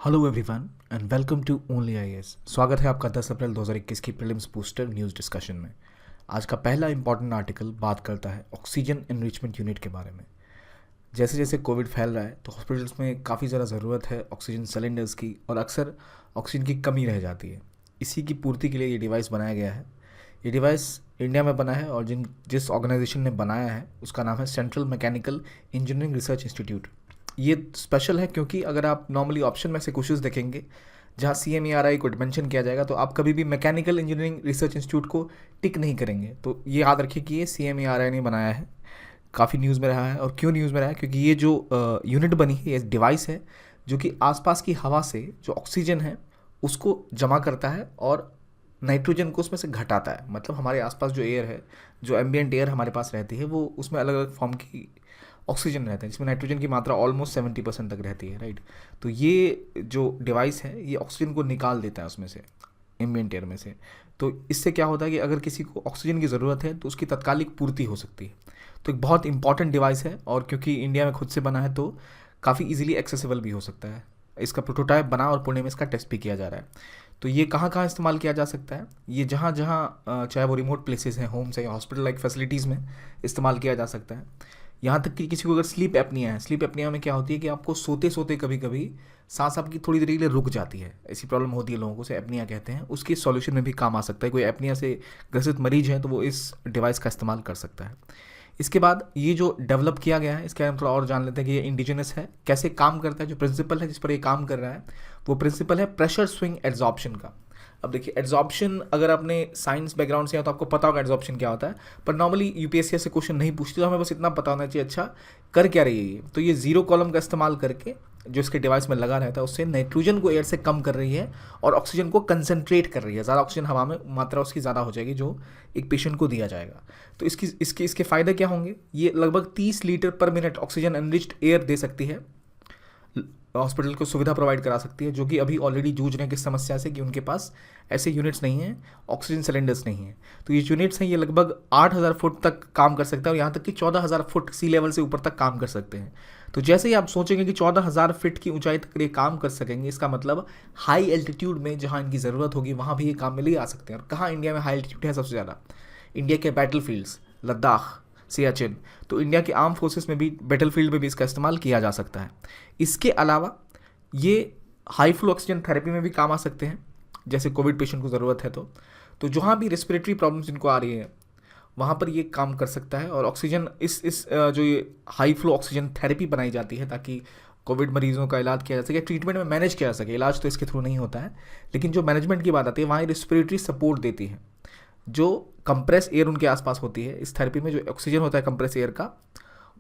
Hello everyone and welcome to only IAS. स्वागत है आपका 10 अप्रैल 2021 की प्रीलिम्स बूस्टर न्यूज़ डिस्कशन में। आज का पहला इंपॉर्टेंट आर्टिकल बात करता है ऑक्सीजन एनरिचमेंट यूनिट के बारे में। जैसे जैसे कोविड फैल रहा है तो हॉस्पिटल्स में काफ़ी ज़्यादा ज़रूरत है ऑक्सीजन सिलेंडर्स की और अक्सर ऑक्सीजन की कमी रह जाती है। इसी की पूर्ति के लिए ये डिवाइस बनाया गया है। ये डिवाइस इंडिया में बना है और जिस ऑर्गेनाइजेशन ने बनाया है उसका नाम है central mechanical engineering research institute. ये स्पेशल है क्योंकि अगर आप नॉर्मली ऑप्शन में से क्वेश्चंस देखेंगे जहाँ CMERI को मेंशन किया जाएगा तो आप कभी भी मैकेनिकल इंजीनियरिंग रिसर्च इंस्टीट्यूट को टिक नहीं करेंगे। तो ये याद रखिए कि ये CMERI ने बनाया है। काफ़ी न्यूज़ में रहा है। और क्यों न्यूज़ में रहा है? क्योंकि ये जो यूनिट बनी है, ये डिवाइस है जो कि आसपास की हवा से जो ऑक्सीजन है उसको जमा करता है और नाइट्रोजन को उसमें से घटाता है। मतलब हमारे आसपास जो एयर है, जो एम्बियंट एयर हमारे पास रहती है, वो उसमें अलग अलग फॉर्म की ऑक्सीजन रहता है जिसमें नाइट्रोजन की मात्रा ऑलमोस्ट 70% तक रहती है, राइट। तो ये जो डिवाइस है ये ऑक्सीजन को निकाल देता है उसमें से, एम्बियंट एयर में से। तो इससे क्या होता है कि अगर किसी को ऑक्सीजन की ज़रूरत है तो उसकी तत्कालिक पूर्ति हो सकती है। तो एक बहुत इंपॉर्टेंट डिवाइस है और क्योंकि इंडिया में खुद से बना है तो काफ़ी इजीली एक्सेसिबल भी हो सकता है। इसका प्रोटोटाइप बना और पुणे में इसका टेस्ट भी किया जा रहा है। तो ये कहाँ कहाँ इस्तेमाल किया जा सकता है? ये जहाँ जहाँ चाहे वो रिमोट प्लेसेस हैं, होम्स हैं या हॉस्पिटल लाइक फैसिलिटीज़ में इस्तेमाल किया जा सकता है। यहाँ तक कि किसी को अगर स्लीप एपनिया है, स्लीप एपनिया में क्या होती है कि आपको सोते सोते कभी कभी सांस आपकी थोड़ी देर के लिए रुक जाती है। ऐसी प्रॉब्लम होती है लोगों को, उसे एपनिया कहते हैं। उसके सॉल्यूशन में भी काम आ सकता है। कोई एपनिया से ग्रसित मरीज है तो वो इस डिवाइस का इस्तेमाल कर सकता है। इसके बाद ये जो डेवलप किया गया है इसके बारे में थोड़ा और जान लेते हैं कि ये इंडिजिनस है, कैसे काम करता है। जो प्रिंसिपल है जिस पर ये काम कर रहा है वो प्रिंसिपल है प्रेशर स्विंग एड्जॉर्प्शन का। अब देखिए, एड्जॉर्प्शन अगर आपने साइंस बैकग्राउंड से है तो आपको पता होगा एड्जॉर्प्शन क्या होता है, पर नॉर्मली यूपीएससी से क्वेश्चन नहीं पूछती। तो हमें बस इतना पता होना चाहिए अच्छा कर क्या रही है ये। तो ये जीरो कॉलम का इस्तेमाल करके जो इसके डिवाइस में लगा रहता है उससे नाइट्रोजन को एयर से कम कर रही है और ऑक्सीजन को कंसनट्रेट कर रही है। ज़्यादा ऑक्सीजन हवा में मात्रा उसकी ज़्यादा हो जाएगी जो एक पेशेंट को दिया जाएगा। तो इसके फ़ायदे क्या होंगे? ये लगभग 30 लीटर पर मिनट ऑक्सीजन एनरिच्ड एयर दे सकती है, हॉस्पिटल को सुविधा प्रोवाइड करा सकती है, जो कि अभी ऑलरेडी जूझ रहे हैं किस समस्या से कि उनके पास ऐसे यूनिट्स नहीं हैं, ऑक्सीजन सिलेंडर्स नहीं हैं। तो ये यूनिट्स हैं, ये लगभग 8,000 फुट तक काम कर सकता है और यहाँ तक कि 14,000 फुट सी लेवल से ऊपर तक काम कर सकते हैं। तो जैसे ही आप सोचेंगे कि 14,000 फीट की ऊंचाई तक ये काम कर सकेंगे, इसका मतलब हाई एल्टीट्यूड में जहाँ इनकी ज़रूरत होगी वहाँ भी ये काम में ले आ सकते हैं। और कहाँ इंडिया में हाई एल्टीट्यूड है सबसे ज़्यादा? इंडिया के बैटल फील्ड्स, लद्दाख, सियाचिन। तो इंडिया के आर्म फोर्सेस में भी, बैटल फील्ड में भी इसका इस्तेमाल किया जा सकता है। इसके अलावा ये हाई फ्लो ऑक्सीजन थेरेपी में भी काम आ सकते हैं, जैसे कोविड पेशेंट को ज़रूरत है तो जहाँ भी रेस्पिरेटरी प्रॉब्लम्स इनको आ रही है वहाँ पर ये काम कर सकता है। और ऑक्सीजन जो ये हाई फ्लो ऑक्सीजन थेरेपी बनाई जाती है ताकि कोविड मरीजों का इलाज किया जा सके, ट्रीटमेंट में मैनेज किया जा सके। इलाज तो इसके थ्रू नहीं होता है, लेकिन जो मैनेजमेंट की बात आती है वहाँ रेस्पिरेटरी सपोर्ट देती है। जो कंप्रेस एयर उनके आसपास होती है इस थेरेपी में, जो ऑक्सीजन होता है कंप्रेस एयर का,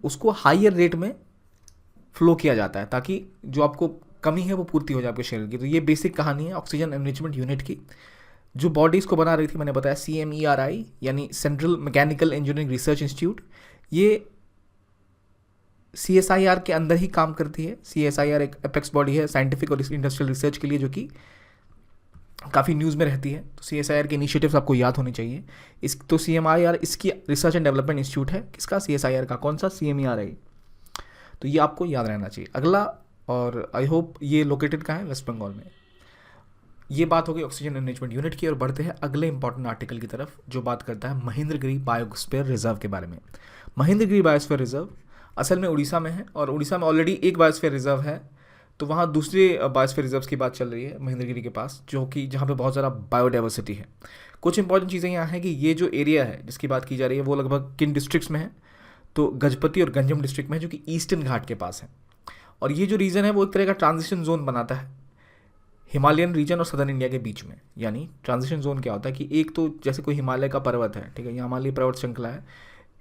उसको हाइयर रेट में फ्लो किया जाता है ताकि जो आपको कमी है वो पूर्ति हो जाए आपके शरीर की। तो ये बेसिक कहानी है ऑक्सीजन एनरिचमेंट यूनिट की। जो बॉडीज़ को बना रही थी मैंने बताया CMERI यानी central mechanical engineering research institute. ये CSIR के अंदर ही काम करती है। CSIR एक अपेक्स बॉडी है साइंटिफिक और इंडस्ट्रियल रिसर्च के लिए, जो कि काफ़ी न्यूज़ में रहती है। तो CSIR के इनिशिएटिव्स आपको याद होने चाहिए। तो CMIR इसकी रिसर्च एंड डेवलपमेंट इंस्टीट्यूट है। किसका? CSIR का। कौन सा? CMERI। तो ये आपको याद रहना चाहिए। अगला, और आई होप ये लोकेटेड कहाँ है? वेस्ट बंगाल में। ये बात हो गई ऑक्सीजन मैनेजमेंट यूनिट की और बढ़ते हैं अगले इंपॉर्टेंट आर्टिकल की तरफ जो बात करता है महेंद्रगिरी बायोस्फीयर रिजर्व के बारे में। महेंद्रगिरी बायोस्फीयर रिजर्व असल में उड़ीसा में है और उड़ीसा में ऑलरेडी एक बायोस्फीयर रिजर्व है। तो वहाँ दूसरे बायोस्फीयर रिजर्व्स की बात चल रही है महेंद्रगिरी के पास, जो कि जहाँ पे बहुत ज़्यादा बायोडाइवर्सिटी है। कुछ इंपॉर्टेंट चीज़ें यहाँ हैं कि ये जो एरिया है जिसकी बात की जा रही है वो लगभग किन डिस्ट्रिक्ट्स में है? तो गजपति और गंजम डिस्ट्रिक्ट में है, जो कि ईस्टर्न घाट के पास है। और ये जो रीजन है वो एक तरह का ट्रांजिशन जोन बनाता है हिमालयन रीजन और सदर्न इंडिया के बीच में। यानी ट्रांजिशन जोन क्या होता है कि एक तो जैसे कोई हिमालय का पर्वत है, ठीक है, यहाँ हिमालय पर्वत श्रृंखला है,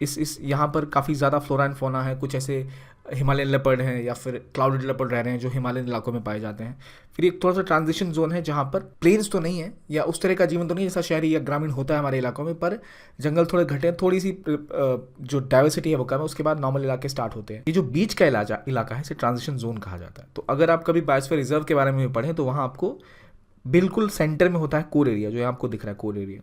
इस यहाँ पर काफ़ी ज़्यादा फ्लोरा एंड फोना है। कुछ ऐसे हिमालयन लेपर्ड हैं या फिर क्लाउडेड लेपर्ड रह रहे हैं जो हिमालयन इलाकों में पाए जाते हैं। फिर एक थोड़ा सा ट्रांजिशन जोन है जहाँ पर प्लेन्स तो नहीं है या उस तरह का जीवन तो नहीं जैसा शहरी या ग्रामीण होता है हमारे इलाकों में, पर जंगल थोड़े घटे हैं, थोड़ी सी जो डाइवर्सिटी है वो कम है। उसके बाद नॉर्मल इलाके स्टार्ट होते हैं। ये जो बीच का इलाका है इसे ट्रांजिशन जोन कहा जाता है। तो अगर आप कभी बायोस्फीयर रिजर्व के बारे में पढ़ें तो वहाँ आपको बिल्कुल सेंटर में होता है कोर एरिया, जो आपको दिख रहा है कोर एरिया,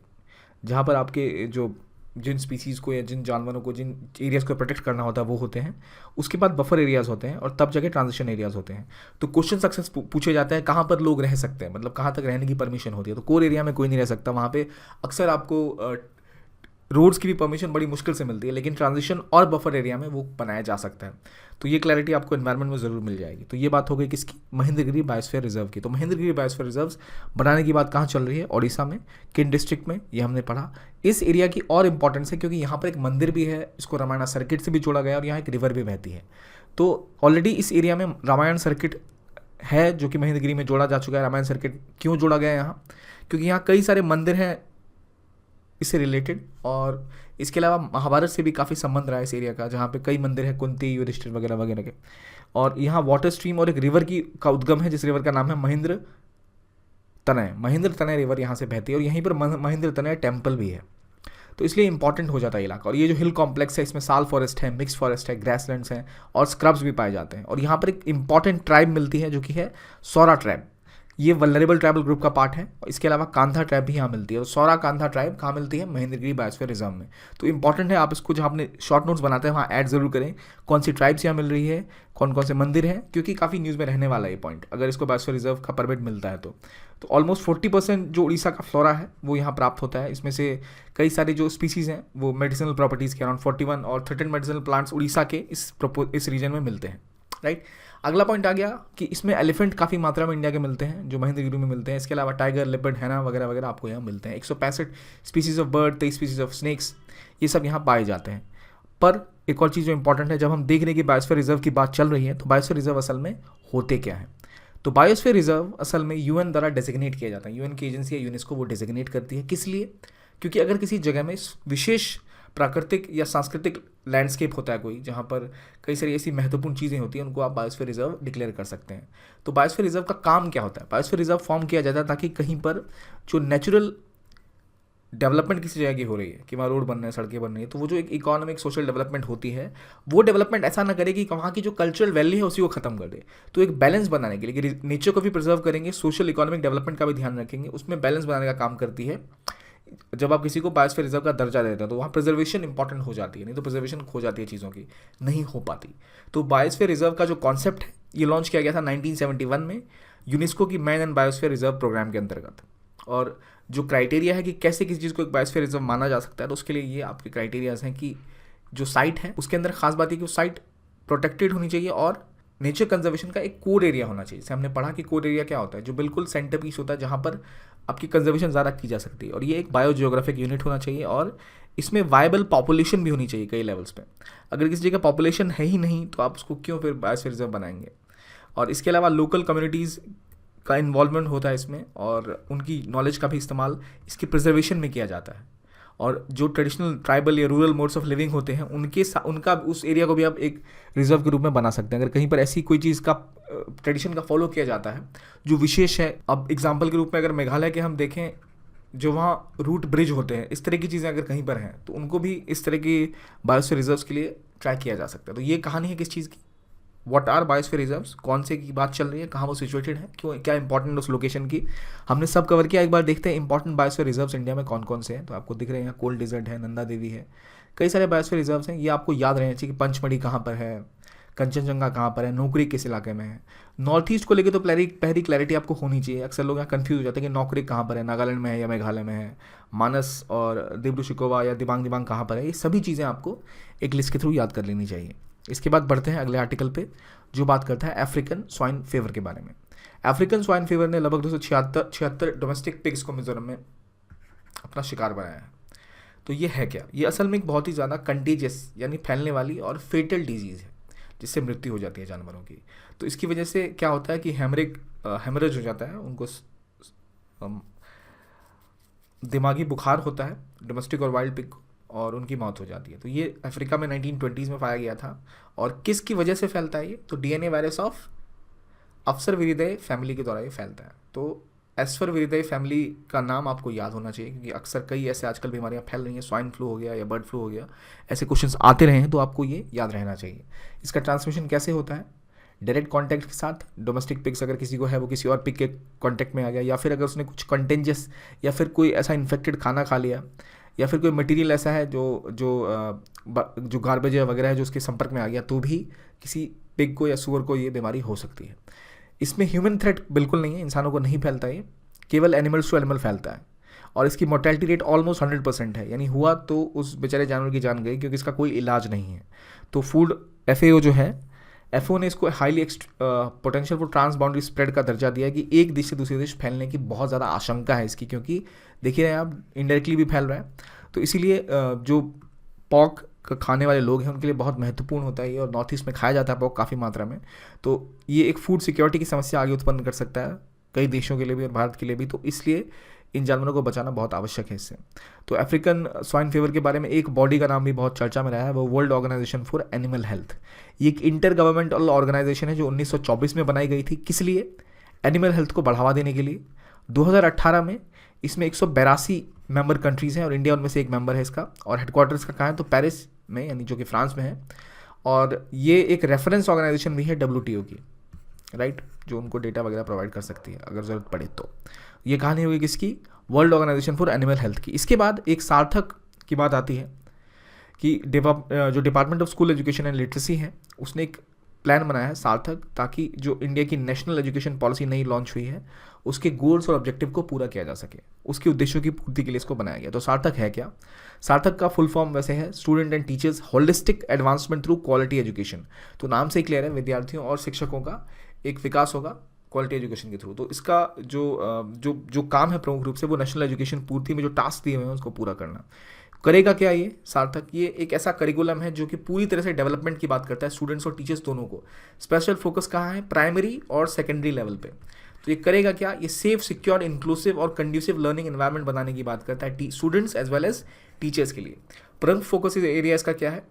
जहाँ पर आपके जो जिन स्पीसीज़ को या जिन जानवरों को जिन एरियाज़ को प्रोटेक्ट करना होता है वो होते हैं। उसके बाद बफर एरियाज़ होते हैं और तब जाके ट्रांजिशन एरियाज़ होते हैं। तो क्वेश्चन अक्सर पूछे जाते हैं कहाँ पर लोग रह सकते हैं, मतलब कहाँ तक रहने की परमिशन होती है। तो कोर एरिया में कोई नहीं रह सकता, वहाँ पे अक्सर आपको रोड्स की भी परमिशन बड़ी मुश्किल से मिलती है, लेकिन ट्रांजिशन और बफर एरिया में वो बनाया जा सकता है। तो ये क्लैरिटी आपको एनवायरनमेंट में ज़रूर मिल जाएगी। तो ये बात हो गई किसकी, महेंद्रगिरी बायोस्फीयर रिजर्व की। तो महेंद्रगिरी बायोस्फीयर रिजर्व्स बनाने की बात कहाँ चल रही है, ओडिशा में, किन डिस्ट्रिक्ट में, ये हमने पढ़ा। इस एरिया की और इंपॉर्टेंस है क्योंकि यहाँ पर एक मंदिर भी है, इसको रामायण सर्किट से भी जोड़ा गया और यहाँ एक रिवर भी बहती है। तो ऑलरेडी इस एरिया में रामायण सर्किट है जो कि महेंद्रगिरी में जोड़ा जा चुका है। रामायण सर्किट क्यों जोड़ा गया है यहाँ, क्योंकि यहाँ कई सारे मंदिर हैं इससे रिलेटेड, और इसके अलावा महाभारत से भी काफ़ी संबंध रहा है इस एरिया का, जहाँ पे कई मंदिर हैं, कुंती, युधिष्ठिर वगैरह वगैरह के। और यहाँ वाटर स्ट्रीम और एक रिवर का उद्गम है, जिस रिवर का नाम है महेंद्र तनय रिवर यहाँ से बहती है, और यहीं पर महेंद्र तनय टेम्पल भी है। तो इसलिए इंपॉर्टेंट हो जाता है इलाका। और ये जो हिल कॉम्प्लेक्स है, इसमें साल फॉरेस्ट है, मिक्स फॉरेस्ट है, ग्रासलैंड्स हैं और स्क्रब्स भी पाए जाते हैं। और यहाँ पर एक इंपॉर्टेंट ट्राइब मिलती है जो कि है सौरा ट्राइब। ये वल्नरेबल ट्राइबल ग्रुप का पार्ट है। और इसके अलावा कांधा ट्राइब भी यहाँ मिलती है। तो सौरा कांधा ट्राइब कहाँ मिलती है, महेंद्रगिरी बायोस्फीयर रिजर्व में। तो इंपॉर्टेंट है, आप इसको जहाँ अपने शॉर्ट नोट्स बनाते हैं वहाँ ऐड जरूर करें, कौन सी ट्राइब्स यहाँ मिल रही है, कौन कौन से मंदिर हैं, क्योंकि काफ़ी न्यूज़ में रहने वाला है ये पॉइंट, अगर इसको बायोस्फीयर रिजर्व का परमिट मिलता है तो ऑलमोस्ट 40% जो उड़ीसा का फ्लोरा है वो यहाँ प्राप्त होता है। इसमें से कई सारे जो स्पीसीज़ हैं वो मेडिसिनल प्रॉपर्टीज़ के अराउंड 41 और 13 मेडिसिनल प्लांट्स उड़ीसा के इस रीजन में मिलते हैं, राइट। अगला पॉइंट आ गया कि इसमें एलिफेंट काफ़ी मात्रा में इंडिया के मिलते हैं, जो महेंद्रगिरी में मिलते हैं। इसके अलावा टाइगर, लेपर्ड, हैना वगैरह वगैरह आपको यहाँ मिलते हैं। 165 species of bird, 23 species of snakes, ये सब यहाँ पाए जाते हैं। पर एक और चीज़ जो इंपॉर्टेंट है, जब हम देख रहे हैं कि बायोस्फीयर रिजर्व की बात चल रही है, तो बायोस्फीयर रिजर्व असल में होते क्या है। तो बायोस्फीयर रिजर्व असल में यूएन द्वारा डेजिग्नेट किया जाता है। यूएन की एजेंसी है यूनेस्को, वो डेजिग्नेट करती है। किस लिए, क्योंकि अगर किसी जगह में विशेष प्राकृतिक या सांस्कृतिक लैंडस्केप होता है कोई, जहाँ पर कई सारी ऐसी महत्वपूर्ण चीज़ें होती हैं, उनको आप बायोस्फीयर रिजर्व डिक्लेयर कर सकते हैं। तो बायोस्फीयर रिजर्व का काम क्या होता है, बायोस्फीयर रिजर्व फॉर्म किया जाता है ताकि कहीं पर जो नेचुरल डेवलपमेंट किसी जगह की हो रही है, कि वहाँ रोड बन रहे हैं, सड़कें बन रही है, तो वो जो एक इकोनॉमिक सोशल डेवलपमेंट होती है, वो डेवलपमेंट ऐसा ना करे कि वहाँ की जो कल्चरल वैल्यू है उसी को खत्म कर दे। तो एक बैलेंस बनाने के लिए कि नेचर को भी प्रिजर्व करेंगे, सोशल इकोनॉमिक डेवलपमेंट का भी ध्यान रखेंगे, उसमें बैलेंस बनाने का काम करती है। जब आप किसी को बायोस्फीयर रिजर्व का दर्जा देते हैं तो वहाँ प्रिजर्वेशन इंपॉर्टेंट हो जाती है, नहीं तो प्रिजर्वेशन खो जाती है, चीज़ों की नहीं हो पाती। तो बायोस्फीयर रिजर्व का जो कॉन्सेप्ट है ये लॉन्च किया गया था 1971 में यूनेस्को की man and biosphere reserve programme के अंतर्गत। और जो क्राइटेरिया है कि कैसे किसी चीज़ को एक बायोस्फीयर रिजर्व माना जा सकता है, तो उसके लिए ये आपके क्राइटेरियाज हैं कि जो साइट है उसके अंदर खास बात है कि वो साइट प्रोटेक्टेड होनी चाहिए और नेचर कंजर्वेशन का एक कोर एरिया होना चाहिए। जैसे हमने पढ़ा कि कोर एरिया क्या होता है, जो बिल्कुल सेंटर पीस होता है जहाँ पर आपकी कंजर्वेशन ज़्यादा की जा सकती है। और ये एक बायोजियोग्राफिक यूनिट होना चाहिए और इसमें वायबल पॉपुलेशन भी होनी चाहिए कई लेवल्स पे। अगर किसी जगह पॉपुलेशन है ही नहीं तो आप उसको क्यों फिर बायोस्फीयर रिजर्व बनाएंगे। और इसके अलावा लोकल कम्युनिटीज़ का इन्वॉल्वमेंट होता है इसमें और उनकी नॉलेज का भी इस्तेमाल इसकी प्रिजर्वेशन में किया जाता है। और जो ट्रेडिशनल ट्राइबल या रूरल मोड्स ऑफ लिविंग होते हैं उनका उस एरिया को भी आप एक रिजर्व के रूप में बना सकते हैं। अगर कहीं पर ऐसी कोई चीज़ का ट्रेडिशन का फॉलो किया जाता है जो विशेष है, अब एग्जांपल के रूप में अगर मेघालय के हम देखें, जो वहाँ रूट ब्रिज होते हैं, इस तरह की चीज़ें अगर कहीं पर हैं तो उनको भी इस तरह की बायोस्फीयर रिजर्व्स के लिए ट्रैक किया जा सकता है। तो ये कहानी है किस चीज़ की, व्हाट आर बायोस्फीयर रिजर्व्स, कौन से की बात चल रही है, कहाँ वो सिचुएटेड है, क्यों, क्या इंपॉर्टेंट उस लोकेशन की, हमने सब कवर किया। एक बार देखते हैं इंपॉर्टेंट बायोस्फीयर रिजर्व्स इंडिया में कौन कौन से हैं। तो आपको दिख रहे हैं, यहाँ कोल डेजर्ट है, नंदा देवी है, कई सारे बायोस्फीयर रिजर्व्स हैं। ये आपको याद रहना चाहिए कि पंचमढ़ी कहाँ पर है, कंचनजंगा कहाँ पर है, नौकरी किस इलाके में है। नॉर्थ ईस्ट को लेकर तो पहली क्लैरिटी आपको होनी चाहिए। अक्सर लोग यहाँ कन्फ्यूज हो जाते हैं कि नौकरी कहाँ पर है, नागालैंड में है या मेघालय में है, मानस और दिब्रू शिकोवा या दिबांग कहाँ पर है। ये सभी चीज़ें आपको एक लिस्ट के थ्रू याद कर लेनी चाहिए। इसके बाद बढ़ते हैं अगले आर्टिकल पे जो बात करता है अफ्रीकन स्वाइन फीवर के बारे में। अफ्रीकन स्वाइन फीवर ने लगभग 276 डोमेस्टिक पिग्स को मिजोरम में अपना शिकार बनाया है। तो ये है क्या, ये असल में एक बहुत ही ज़्यादा कंटेजियस यानी फैलने वाली और फेटल डिजीज़ है जिससे मृत्यु हो जाती है जानवरों की। तो इसकी वजह से क्या होता है कि हेमरेज हो जाता है, उनको दिमागी बुखार होता है डोमेस्टिक और वाइल्ड पिग को, और उनकी मौत हो जाती है। तो ये अफ्रीका में 1920s में पाया गया था। और किसकी वजह से फैलता है ये, तो डीएनए वायरस ऑफ अफसरविरिदाई फैमिली के द्वारा ये फैलता है। तो एस्फरविरिदाई फैमिली का नाम आपको याद होना चाहिए क्योंकि अक्सर कई ऐसे आजकल बीमारियां फैल रही हैं, स्वाइन फ्लू हो गया या बर्ड फ्लू हो गया, ऐसे क्वेश्चंस आते रहे हैं, तो आपको ये याद रहना चाहिए। इसका ट्रांसमिशन कैसे होता है, डायरेक्ट कॉन्टैक्ट के साथ, डोमेस्टिक पिग्स अगर किसी को है वो किसी और पिग के कॉन्टैक्ट में आ गया, या फिर अगर उसने कुछ कंटेंजियस या फिर कोई ऐसा इन्फेक्टेड खाना खा लिया, या फिर कोई मटेरियल ऐसा है जो जो जो गार्बेज वगैरह है जो उसके संपर्क में आ गया, तो भी किसी पिग को या सुअर को ये बीमारी हो सकती है। इसमें ह्यूमन थ्रेट बिल्कुल नहीं है, इंसानों को नहीं फैलता, ये केवल एनिमल्स टू एनिमल फैलता है। और इसकी मोर्टेलिटी रेट ऑलमोस्ट 100% है, यानी हुआ तो उस बेचारे जानवर की जान गई, क्योंकि इसका कोई इलाज नहीं है। तो फूड FAO जो है, FAO ने इसको highly potential for trans boundary spread का दर्जा दिया है कि एक देश से दूसरे देश फैलने की बहुत ज़्यादा आशंका है इसकी, क्योंकि देखिए आप इनडायरेक्टली भी फैल रहा है। तो इसीलिए जो पॉक खाने वाले लोग हैं उनके लिए बहुत महत्वपूर्ण होता है ये, और नॉर्थ ईस्ट में खाया जाता है पॉक काफ़ी मात्रा में। तो ये एक फूड सिक्योरिटी की समस्या आगे उत्पन्न कर सकता है कई देशों के लिए भी और भारत के लिए भी। तो इसलिए इन जानवरों को बचाना बहुत आवश्यक है इससे। तो अफ्रीकन स्वाइन फीवर के बारे में एक बॉडी का नाम भी बहुत चर्चा में रहा है, वो world organisation for animal health. ये एक इंटर गवर्नमेंटल ऑर्गेनाइजेशन है जो 1924 में बनाई गई थी। किस लिए? एनिमल हेल्थ को बढ़ावा देने के लिए। 2018 में इसमें 182 मेंबर कंट्रीज़ हैं और इंडिया उनमें से एक मेंबर है इसका। और हेडक्वार्टर्स का कहाँ है? तो पेरिस में, यानी जो कि फ्रांस में है। और ये एक रेफरेंस ऑर्गेनाइजेशन भी है WTO की, राइट, जो उनको डेटा वगैरह प्रोवाइड कर सकती है अगर ज़रूरत पड़े तो। ये कहानी होगी किसकी? World organisation for animal health की। इसके बाद एक सार्थक की बात आती है कि जो department of school education and literacy है, उसने एक प्लान बनाया है सार्थक, ताकि जो इंडिया की नेशनल एजुकेशन पॉलिसी नई लॉन्च हुई है उसके गोल्स और ऑब्जेक्टिव को पूरा किया जा सके, उसके उद्देश्यों की पूर्ति के लिए इसको बनाया गया। तो सार्थक है क्या? सार्थक का फुल फॉर्म वैसे है student and teachers holistic advancement through quality education. तो नाम से ही क्लियर है, विद्यार्थियों और शिक्षकों का एक विकास होगा क्वालिटी एजुकेशन के थ्रू। तो इसका जो काम है प्रमुख रूप से वो नेशनल एजुकेशन पूर्ति में जो टास्क दिए हुए हैं उसको पूरा करना। करेगा क्या ये सार्थक? ये एक ऐसा करिकुलम है जो कि पूरी तरह से डेवलपमेंट की बात करता है, स्टूडेंट्स और टीचर्स दोनों को। स्पेशल फोकस कहाँ है? प्राइमरी और सेकेंडरी लेवल पे। तो ये करेगा क्या? ये सेफ, सिक्योर, इंक्लूसिव और कंड्यूसिव लर्निंग एनवायरनमेंट बनाने की बात करता है students as well as teachers के लिए। प्रमुख फोकस एरिया इसका क्या है?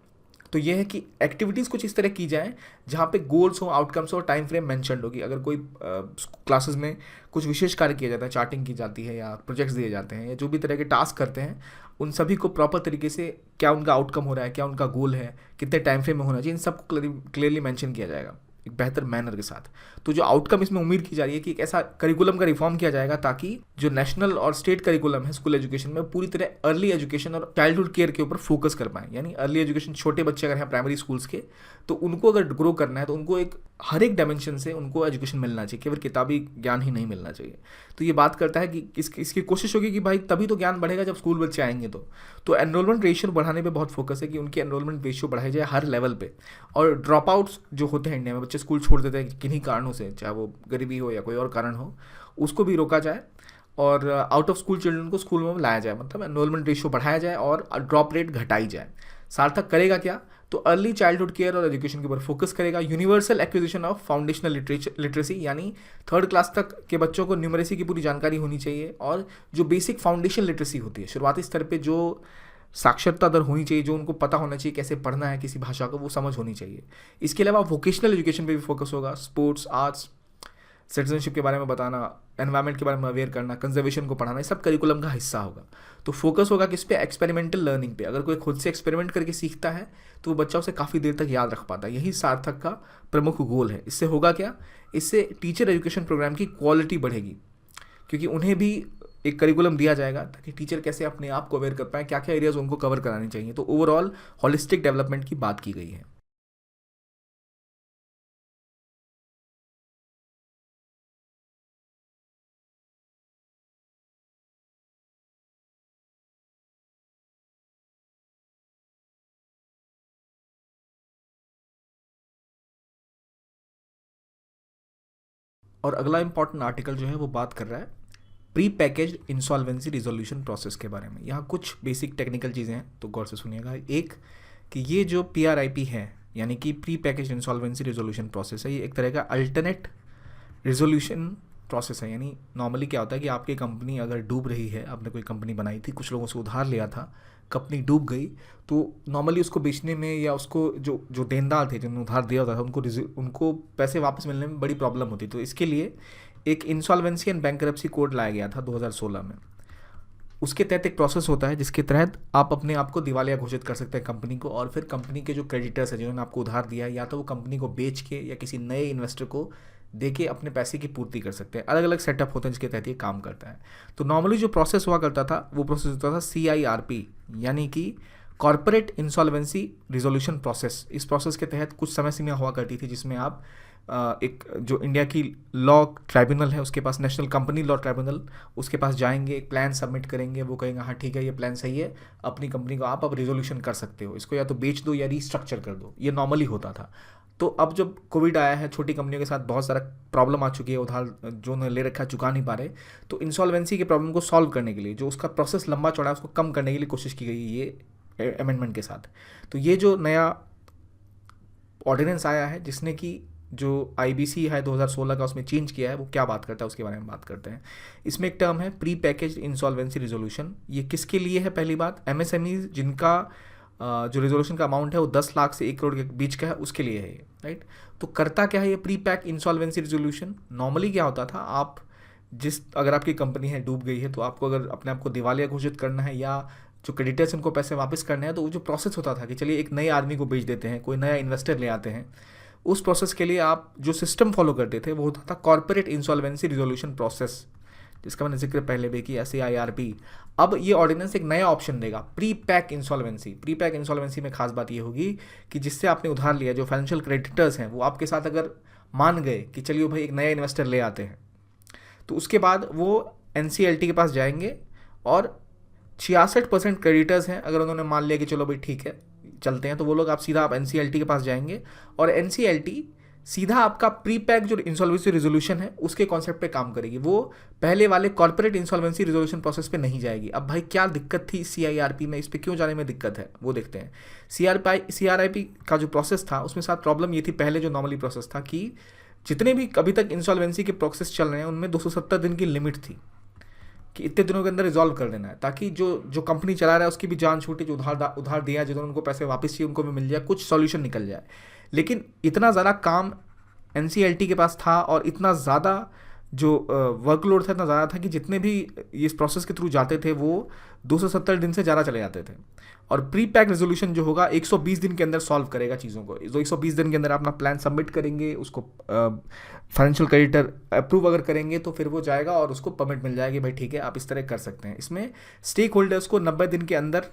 तो ये है कि एक्टिविटीज़ कुछ इस तरह की जाए जहाँ पे गोल्स हो, आउटकम्स हो और टाइम फ्रेम मेंशन्ड होगी। अगर कोई क्लासेस में कुछ विशेष कार्य किया जाता है, चार्टिंग की जाती है या प्रोजेक्ट्स दिए जाते हैं या जो भी तरह के टास्क करते हैं, उन सभी को प्रॉपर तरीके से क्या उनका आउटकम हो रहा है, क्या उनका गोल है, कितने टाइम फ्रेम में होना चाहिए, इन सबको क्लियरली मेंशन किया जाएगा एक बेहतर मैनर के साथ। तो जो आउटकम इसमें उम्मीद की जा रही है कि एक ऐसा करिकुलम का रिफॉर्म किया जाएगा ताकि जो नेशनल और स्टेट करिकुलम है स्कूल एजुकेशन में पूरी तरह अर्ली एजुकेशन और चाइल्डहुड केयर के ऊपर फोकस कर पाएँ। यानी अर्ली एजुकेशन, छोटे बच्चे अगर हैं प्राइमरी स्कूल्स के, तो उनको अगर ग्रो करना है तो उनको एक हर एक डायमेंशन से उनको एजुकेशन मिलना चाहिए, केवल किताबी ज्ञान ही नहीं मिलना चाहिए। तो ये बात करता है कि इसकी कोशिश होगी कि भाई तभी तो ज्ञान बढ़ेगा जब स्कूल बच्चे आएंगे। तो एनरोलमेंट रेशियो बढ़ाने पे बहुत फोकस है कि उनकी एनरोलमेंट रेशियो बढ़ाई जाए हर लेवल पे। और ड्रॉप आउट्स जो होते हैं इंडिया में, बच्चे स्कूल छोड़ देते हैं किन्हीं कारणों से, चाहे वो गरीबी हो या कोई और कारण हो, उसको भी रोका जाए और आउट ऑफ स्कूल चिल्ड्रन को स्कूल में लाया जाए, मतलब एनरोलमेंट रेशियो बढ़ाया जाए और ड्रॉप रेट घटाई जाए। सार्थक करेगा क्या? तो अर्ली चाइल्डहुड केयर और एजुकेशन के ऊपर फोकस करेगा। Universal acquisition of foundational literacy, यानी 3rd क्लास तक के बच्चों को न्यूमरेसी की पूरी जानकारी होनी चाहिए और जो बेसिक फाउंडेशन लिटरेसी होती है, शुरुआती स्तर पे जो साक्षरता दर होनी चाहिए, जो उनको पता होना चाहिए कैसे पढ़ना है किसी भाषा को, वो समझ होनी चाहिए। इसके अलावा वोकेशनल एजुकेशन पे भी फोकस होगा। स्पोर्ट्स, आर्ट्स, सिटीजनशिप के बारे में बताना, एनवायरनमेंट के बारे में अवेयर करना, कंजर्वेशन को पढ़ाना, ये सब करिकुलम का हिस्सा होगा। तो फोकस होगा किस पे? एक्सपेरिमेंटल लर्निंग पे। अगर कोई खुद से एक्सपेरिमेंट करके सीखता है तो वो बच्चा उसे काफ़ी देर तक याद रख पाता है। यही सार्थक का प्रमुख गोल है। इससे होगा क्या? इससे टीचर एजुकेशन प्रोग्राम की क्वालिटी बढ़ेगी, क्योंकि उन्हें भी एक करिकुलम दिया जाएगा ताकि टीचर कैसे अपने आप को अवेयर कर पाए, क्या क्या एरियाज उनको कवर कराने चाहिए। तो ओवरऑल होलिस्टिक डेवलपमेंट की बात की गई है। और अगला इंपॉर्टेंट आर्टिकल जो है वो बात कर रहा है pre package insolvency resolution process के बारे में। यहाँ कुछ बेसिक टेक्निकल चीज़ें हैं, तो गौर से सुनिएगा। एक, कि ये जो PRIP है, यानी कि pre package insolvency resolution process है, ये एक तरह का अल्टरनेट रिजोल्यूशन प्रोसेस है। यानी नॉर्मली क्या होता है कि आपकी कंपनी अगर डूब रही है, आपने कोई कंपनी बनाई थी, कुछ लोगों से उधार लिया था, कंपनी डूब गई, तो नॉर्मली उसको बेचने में या उसको जो जो देनदार थे जिन्होंने उधार दिया होता था उनको पैसे वापस मिलने में बड़ी प्रॉब्लम होती। तो इसके लिए एक इंसॉल्वेंसी एंड बैंकरप्सी कोड लाया गया था 2016 में। उसके तहत एक प्रोसेस होता है जिसके तहत आप अपने आप को दिवालिया घोषित कर सकते हैं कंपनी को, और फिर कंपनी के जो क्रेडिटर्स हैं जिन्होंने आपको उधार दिया है, या तो वो कंपनी को बेच के या किसी नए इन्वेस्टर को दे के अपने पैसे की पूर्ति कर सकते हैं। अलग अलग सेटअप होते हैं जिसके तहत ये काम करता है। तो नॉर्मली जो प्रोसेस हुआ करता था वो प्रोसेस होता था CIRP, यानी कि कॉर्पोरेट इंसॉल्वेंसी रिजोल्यूशन प्रोसेस। इस प्रोसेस के तहत कुछ समय सीमा हुआ करती थी जिसमें आप एक जो इंडिया की लॉ ट्राइब्यूनल है उसके पास, नेशनल कंपनी लॉ ट्राइब्यूनल, उसके पास जाएंगे, एक प्लान सबमिट करेंगे, वो कहेंगे हाँ ठीक है ये प्लान सही है, अपनी कंपनी को आप अब रिजोल्यूशन कर सकते हो, इसको या तो बेच दो या रीस्ट्रक्चर कर दो। ये नॉर्मली होता था। तो अब जब कोविड आया है, छोटी कंपनियों के साथ बहुत सारा प्रॉब्लम आ चुकी है, उधार जो उन्होंने ले रखा है चुका नहीं पा रहे, तो इंसॉल्वेंसी के प्रॉब्लम को सॉल्व करने के लिए, जो उसका प्रोसेस लंबा चौड़ा है उसको कम करने के लिए कोशिश की गई ये अमेंडमेंट के साथ। तो ये जो नया ऑर्डिनेंस आया है जिसने कि जो IBC है 2016 का उसमें चेंज किया है, वो क्या बात करता है उसके बारे में बात करते हैं। इसमें एक टर्म है प्री पैकेज इंसॉल्वेंसी रिजोल्यूशन। ये किसके लिए है? पहली बात MSME जिनका जो रिजोल्यूशन का अमाउंट है वो 10 लाख से 1 करोड़ के बीच का है, उसके लिए है ये, राइट। तो करता क्या है ये pre pack insolvency resolution? Normally क्या होता था, आप अगर आपकी कंपनी है डूब गई है तो आपको अगर अपने आप को दिवालिया घोषित करना है या जो क्रेडिटर्स उनको पैसे वापस करने हैं, तो वो जो प्रोसेस होता था कि चलिए एक नए आदमी को बेच देते हैं, कोई नया इन्वेस्टर ले आते हैं, उस प्रोसेस के लिए आप जो सिस्टम फॉलो करते थे वो होता था कॉर्पोरेट इंसॉल्वेंसी रिजोल्यूशन प्रोसेस, जिसका मैंने जिक्र पहले भी किया, CIRP। अब ये ऑर्डिनेंस एक नया ऑप्शन देगा, pre pack insolvency. Pre pack insolvency में खास बात ये होगी कि जिससे आपने उधार लिया, जो फाइनेंशियल क्रेडिटर्स हैं, वो आपके साथ अगर मान गए कि चलिए भाई एक नया इन्वेस्टर ले आते हैं, तो उसके बाद वो NCLT के पास जाएंगे और 66% क्रेडिटर्स हैं, अगर उन्होंने मान लिया कि चलो भाई ठीक है चलते हैं, तो वो लोग आप सीधा NCLT के पास जाएंगे और NCLT सीधा आपका प्री पैक जो इंसॉल्वेंसी रिजोल्यूशन है उसके कॉन्सेप्ट पे काम करेगी, वो पहले वाले कॉर्पोरेट इंसॉल्वेंसी रिजोल्यूशन प्रोसेस पे नहीं जाएगी। अब भाई क्या दिक्कत थी CIRP में, इस पे क्यों जाने में दिक्कत है वो देखते हैं। CIRP का जो प्रोसेस था उसमें साथ प्रॉब्लम ये थी, पहले जो नॉर्मली प्रोसेस था कि जितने भी अभी तक इंसॉल्वेंसी के प्रोसेस चल रहे हैं उनमें 270 दिन की लिमिट थी कि इतने दिनों के अंदर रिजॉल्व कर देना है, ताकि जो कंपनी चला रहा है उसकी भी जान छूटे, जो उधार दिया है, जिन्होंने उनको पैसे वापस चाहिए उनको भी मिल जाए, कुछ सॉल्यूशन निकल जाए। लेकिन इतना ज़्यादा काम NCLT के पास था और इतना ज़्यादा जो वर्कलोड था इतना ज़्यादा था कि जितने भी इस प्रोसेस के थ्रू जाते थे वो 270 दिन से ज़्यादा चले जाते थे। और प्री पैक रेजोल्यूशन जो होगा 120 दिन के अंदर सॉल्व करेगा चीज़ों को। जो 120 दिन के अंदर अपना प्लान सबमिट करेंगे, उसको फाइनेंशियल क्रेडिटर अप्रूव अगर करेंगे तो फिर वो जाएगा और उसको परमिट मिल जाएगी, भाई ठीक है आप इस तरह कर सकते हैं। इसमें स्टेक होल्डर्स को 90 दिन के अंदर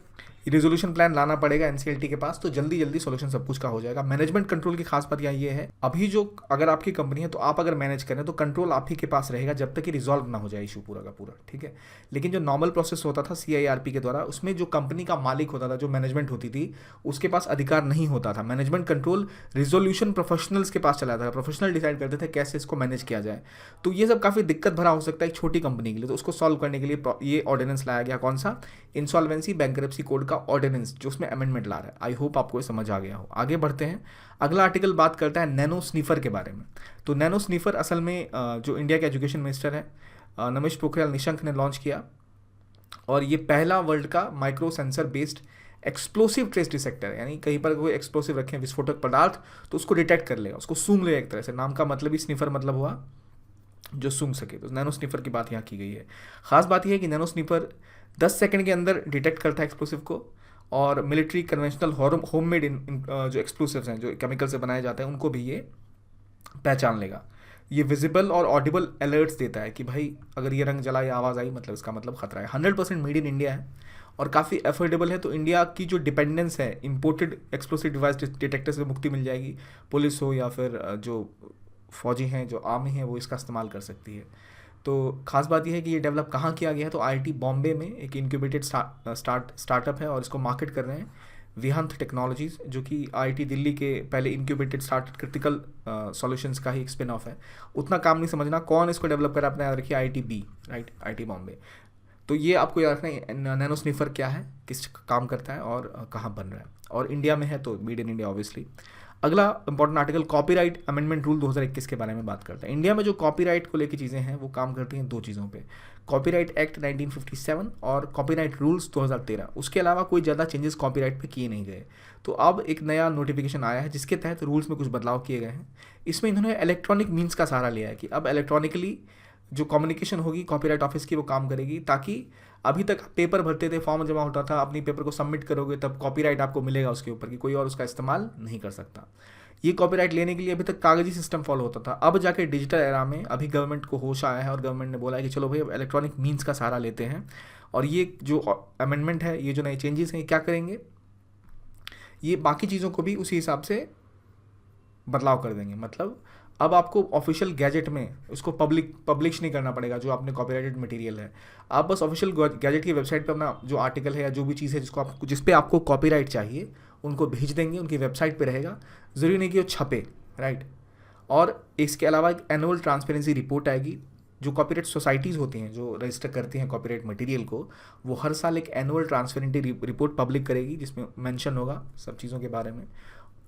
रिजोल्यूशन प्लान लाना पड़ेगा NCLT के पास, तो जल्दी जल्दी सोल्यूशन सब कुछ का हो जाएगा। मैनेजमेंट कंट्रोल की खास बात यहाँ ये है, अभी जो अगर आपकी कंपनी है तो आप अगर मैनेज करें तो कंट्रोल आप ही के पास रहेगा जब तक कि रिजॉल्व ना हो जाए इशू पूरा का पूरा, ठीक है। लेकिन जो नॉर्मल प्रोसेस होता था CIRP के द्वारा, उसमें जो कंपनी का मालिक होता था, जो मैनेजमेंट होती थी, उसके पास अधिकार नहीं होता था। मैनेजमेंट कंट्रोल रिजोल्यूशन प्रोफेशनल्स के पास चला था, प्रोफेशनल डिसाइड करते थे कैसे इसको मैनेज किया जाए। तो ये सब काफ़ी दिक्कत भरा हो सकता है एक छोटी कंपनी के लिए, तो उसको सॉल्व करने के लिए ये ऑर्डिनेंस लाया गया। कौन सा? इंसॉल्वेंसी बैंकरप्सी कोड का ऑर्डिनेंस, जो उसमें अमेंडमेंट ला रहा है। आई होप आपको ये समझ आ गया हो। आगे बढ़ते हैं। अगला आर्टिकल बात करता है नैनो स्नीफर के बारे में। तो नैनो स्नीफर असल में जो इंडिया के एजुकेशन मिनिस्टर है रमेश पोखरियाल निशंक ने लॉन्च किया, और ये पहला वर्ल्ड का micro sensor based explosive trace detector है। यानी कहीं पर कोई एक्सप्लोसिव रखें, विस्फोटक पदार्थ, तो उसको डिटेक्ट कर लेगा, उसको सूंघ लेगा एक तरह से। नाम का मतलब ही स्नीफर मतलब हुआ जो सूंघ सके, तो नैनो स्नीफर की बात यहाँ की गई है। खास बात यह है कि नैनो स्नीफर 10 सेकंड के अंदर डिटेक्ट करता है एक्सप्लोसिव को, और मिलिट्री कन्वेंशनल होममेड जो एक्सप्लोसिव्स हैं जो केमिकल से बनाए जाते हैं उनको भी ये पहचान लेगा। ये विजिबल और ऑडिबल अलर्ट्स देता है कि भाई अगर ये रंग जला या आवाज़ आई मतलब इसका मतलब खतरा है। 100% मेड इन इंडिया है और काफ़ी अफोर्डेबल है। तो इंडिया की जो डिपेंडेंस है इंपोर्टेड एक्सप्लोसिव डिवाइस डिटेक्टर से मुक्ति मिल जाएगी। पुलिस हो या फिर जो फौजी हैं, जो आर्मी है, वो इसका इस्तेमाल कर सकती है। तो खास बात यह है कि ये डेवलप कहाँ किया गया है, तो IIT बॉम्बे में एक इंक्यूबेटेड स्टार्टअप है और इसको मार्केट कर रहे हैं विहंत टेक्नोलॉजीज़, जो कि IIT दिल्ली के पहले इंक्यूबेटेड स्टार्ट क्रिटिकल सॉल्यूशंस का ही एक स्पिन ऑफ है। उतना काम नहीं समझना कौन इसको डेवलप करा, अपने याद रखिए IITB, राइट, IIT बॉम्बे। तो ये आपको याद रखना है नैनो स्नीफर क्या है, किस काम करता है और कहाँ बन रहा है, और इंडिया में है तो मेड इन इंडिया ऑब्वियसली। अगला important article copyright amendment rule 2021 के बारे में बात करता है। इंडिया में जो कॉपीराइट को लेकर चीज़ें हैं वो काम करती हैं दो चीज़ों पे, कॉपीराइट एक्ट 1957 और कॉपीराइट रूल्स 2013। उसके अलावा कोई ज़्यादा चेंजेस कॉपीराइट पे किए नहीं गए। तो अब एक नया नोटिफिकेशन आया है जिसके तहत रूल्स में कुछ बदलाव किए गए हैं। इसमें इन्होंने इलेक्ट्रॉनिक मीन्स का सहारा लिया है कि अब इलेक्ट्रॉनिकली जो कम्युनिकेशन होगी कॉपीराइट ऑफिस की वो काम करेगी, ताकि अभी तक पेपर भरते थे, फॉर्म जमा होता था, अपनी पेपर को सबमिट करोगे तब कॉपीराइट आपको मिलेगा उसके ऊपर, कि कोई और उसका इस्तेमाल नहीं कर सकता। ये कॉपीराइट लेने के लिए अभी तक कागजी सिस्टम फॉलो होता था, अब जाके डिजिटल एरा में अभी गवर्नमेंट को होश आया है और गवर्नमेंट ने बोला है कि चलो भाई अब इलेक्ट्रॉनिक मीन्स का सहारा लेते हैं। और ये जो अमेंडमेंट है, ये जो नए चेंजेस हैं, ये क्या करेंगे, ये बाकी चीज़ों को भी उसी हिसाब से बदलाव कर देंगे। मतलब अब आपको ऑफिशियल गैजेट में उसको पब्लिश नहीं करना पड़ेगा जो आपने कॉपीराइटेड मटेरियल है। आप बस ऑफिशियल गैजेट की वेबसाइट पे अपना जो आर्टिकल है या जो भी चीज़ है जिस पे आपको कॉपीराइट चाहिए उनको भेज देंगे, उनकी वेबसाइट पे रहेगा, ज़रूरी नहीं कि वो छपे, राइट। और इसके अलावा एक एनुअल ट्रांसपेरेंसी रिपोर्ट आएगी। जो कॉपीराइट सोसाइटीज़ होती हैं जो रजिस्टर करती हैं कॉपीराइट मटेरियल को, वो हर साल एक एनुअल ट्रांसपेरेंसी रिपोर्ट पब्लिक करेगी जिसमें मेंशन होगा सब चीज़ों के बारे में।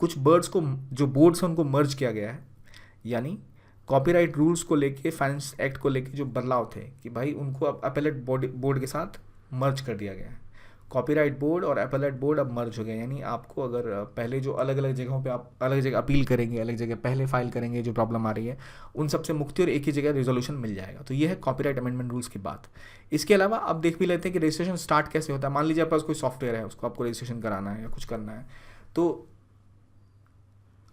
कुछ वर्ड्स को, जो बोर्ड्स हैं उनको मर्ज किया गया है, यानी कॉपीराइट रूल्स को लेके, फाइनेंस एक्ट को लेके जो बदलाव थे कि भाई उनको अब अपीलेट बोर्ड के साथ मर्ज कर दिया गया है। कॉपीराइट बोर्ड और अपीलेट बोर्ड अब मर्ज हो गए, यानी आपको अगर पहले जो अलग अलग जगहों पे आप अलग जगह अपील करेंगे, अलग जगह पहले फाइल करेंगे, जो प्रॉब्लम आ रही है उन सबसे मुक्ति और एक ही जगह रिजोल्यूशन मिल जाएगा। तो ये है कॉपीराइट अमेंडमेंट रूल्स की बात। इसके अलावा आप देख भी लेते हैं कि रजिस्ट्रेशन स्टार्ट कैसे होता है। मान लीजिए आपके पास कोई सॉफ्टवेयर है, उसको आपको रजिस्ट्रेशन कराना है या कुछ करना है, तो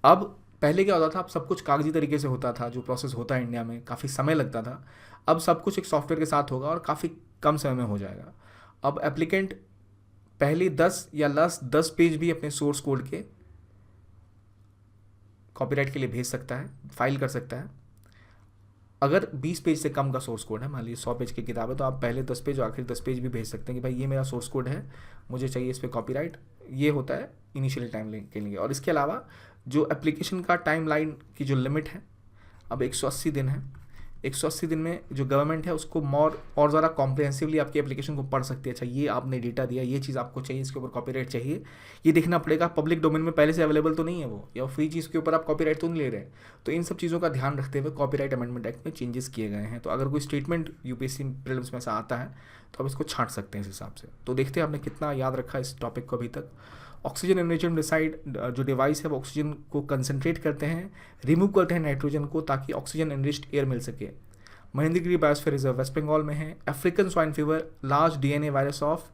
अब पहले क्या होता था, अब सब कुछ कागजी तरीके से होता था, जो प्रोसेस होता है इंडिया में काफ़ी समय लगता था। अब सब कुछ एक सॉफ्टवेयर के साथ होगा और काफ़ी कम समय में हो जाएगा। अब एप्लीकेंट पहले 10 या 10 पेज भी अपने सोर्स कोड के कॉपीराइट के लिए भेज सकता है, फाइल कर सकता है। अगर 20 पेज से कम का सोर्स कोड है, मान लीजिए 100 पेज की किताब है, तो आप पहले 10 पेज और आखिरी 10 पेज भी भेज सकते हैं कि भाई ये मेरा सोर्स कोड है, मुझे चाहिए इस पर कॉपीराइट। ये होता है इनिशियल टाइम के लिए। और इसके अलावा जो एप्लीकेशन का टाइम लाइन की जो लिमिट है अब 180 दिन है। 180 दिन में जो गवर्नमेंट है उसको और ज़्यादा कॉम्प्रिहेंसिवली आपकी एप्लीकेशन को पढ़ सकती है। अच्छा, ये आपने डेटा दिया, ये चीज़ आपको चाहिए, इसके ऊपर कॉपीराइट चाहिए, ये देखना पड़ेगा पब्लिक डोमेन में पहले से अवेलेबल तो नहीं है वो, या फ्री चीज़ के ऊपर आप कॉपीराइट तो नहीं ले रहे हैं। तो इन सब चीज़ों का ध्यान रखते हुए कॉपीराइट अमेंडमेंट एक्ट में चेंजेस किए गए हैं। तो अगर कोई स्टेटमेंट यूपीएससी प्रीलिम्स में से आता है तो आप इसको छांट सकते हैं इस हिसाब से। तो देखते हैं आपने कितना याद रखा इस टॉपिक को अभी तक। ऑक्सीजन एनरिचमेंट डिसाइड जो डिवाइस है वो ऑक्सीजन को कंसनट्रेट करते हैं, रिमूव करते हैं नाइट्रोजन को, ताकि ऑक्सीजन एनरिच्ड एयर मिल सके। Mahendragiri biosphere reserve West Bengal में है। African swine fever large DNA virus of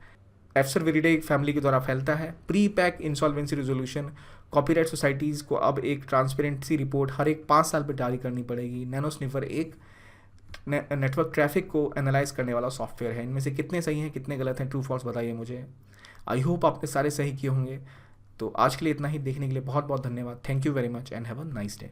Asfarviridae family के द्वारा फैलता है। Pre pack insolvency resolution, copyright societies को अब एक ट्रांसपेरेंसी रिपोर्ट हर एक 5 साल पर जारी करनी पड़ेगी। नैनो स्निफर एक नेटवर्क ट्रैफिक को एनालाइज करने वाला सॉफ्टवेयर है। इनमें से कितने सही हैं, कितने गलत हैं, ट्रू फॉल्स बताइए मुझे। आई होप आपने सारे सही किए होंगे। तो आज के लिए इतना ही। देखने के लिए बहुत बहुत धन्यवाद। Thank you very much and have a nice day.